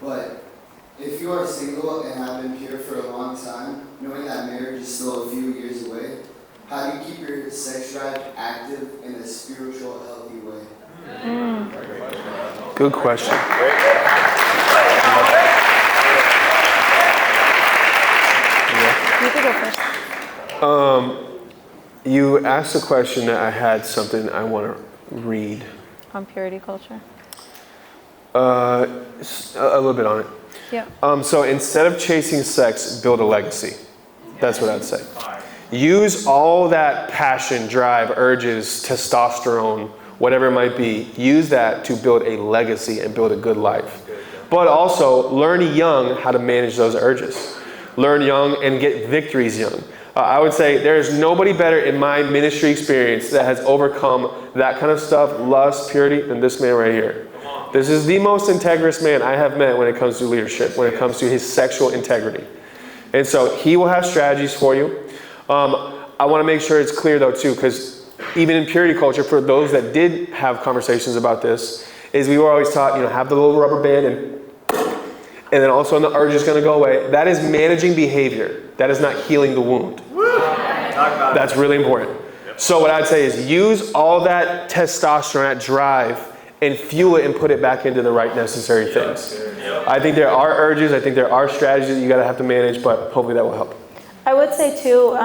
But if you are single and have been pure for a long time, knowing that marriage is still a few years away, how do you keep your sex drive active in a spiritual, healthy way? Good question. You can go first. You asked a question that I had something I want to read. On purity culture? A little bit on it. Yeah. So instead of chasing sex, build a legacy. That's what I'd say. Use all that passion, drive, urges, testosterone, whatever it might be, use that to build a legacy and build a good life. But also learn young how to manage those urges. Learn young and get victories young. I would say there's nobody better in my ministry experience that has overcome that kind of stuff, lust, purity, than this man right here. This is the most integrous man I have met when it comes to leadership, when it comes to his sexual integrity. And so he will have strategies for you. I want to make sure it's clear though too, because even in purity culture, for those that did have conversations about this, is we were always taught, have the little rubber band and then also the urge is going to go away. That is managing behavior. That is not healing the wound. That's really important. So what I'd say is use all that testosterone, that drive, and fuel it and put it back into the right necessary things. I think there are urges. I think there are strategies that you got to have to manage, but hopefully that will help. I would say too,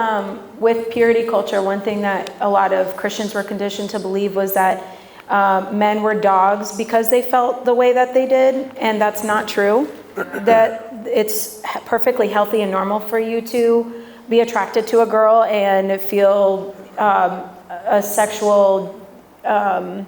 with purity culture, one thing that a lot of Christians were conditioned to believe was that men were dogs because they felt the way that they did, and that's not true. That it's perfectly healthy and normal for you to be attracted to a girl and feel a sexual urge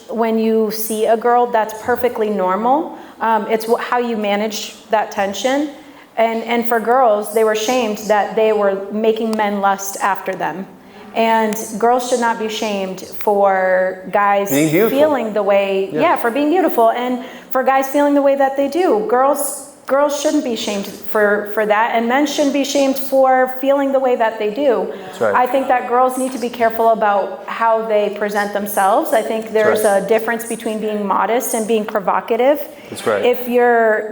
when you see a girl. That's perfectly normal. It's how you manage that tension. And for girls, they were shamed that they were making men lust after them. And girls should not be shamed for guys feeling the way, for being beautiful, and for guys feeling the way that they do. Girls shouldn't be shamed for that, and men shouldn't be shamed for feeling the way that they do. That's right. I think that girls need to be careful about how they present themselves. I think there's a difference between being modest and being provocative. That's right.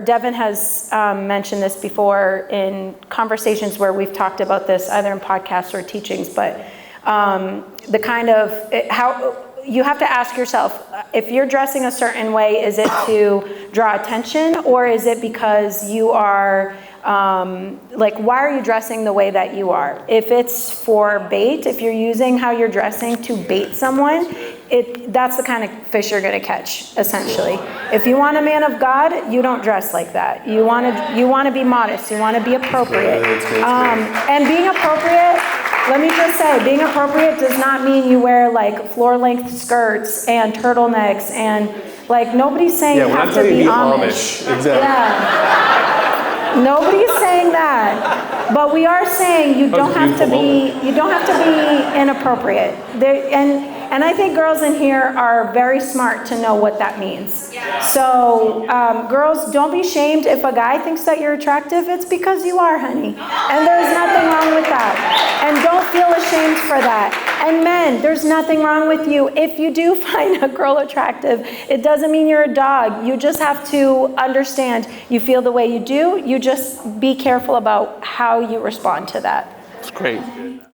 Devon has mentioned this before in conversations where we've talked about this, either in podcasts or teachings, but the kind of how you have to ask yourself, if you're dressing a certain way, is it to draw attention, or is it because you are why are you dressing the way that you are? If it's for bait, if you're using how you're dressing to bait someone, that's the kind of fish you're going to catch, essentially. If you want a man of God, you don't dress like that. You want to be modest. You want to be appropriate. And being appropriate, let me just say, being appropriate does not mean you wear floor-length skirts and turtlenecks and nobody's saying you have to be Amish. Exactly. Yeah. Nobody's saying that, but we are saying you don't have to be inappropriate. And I think girls in here are very smart to know what that means. Yeah. So girls, don't be shamed if a guy thinks that you're attractive. It's because you are, honey. And there's nothing wrong with that. And don't feel ashamed for that. And men, there's nothing wrong with you. If you do find a girl attractive, it doesn't mean you're a dog. You just have to understand you feel the way you do. You just be careful about how you respond to that. It's great.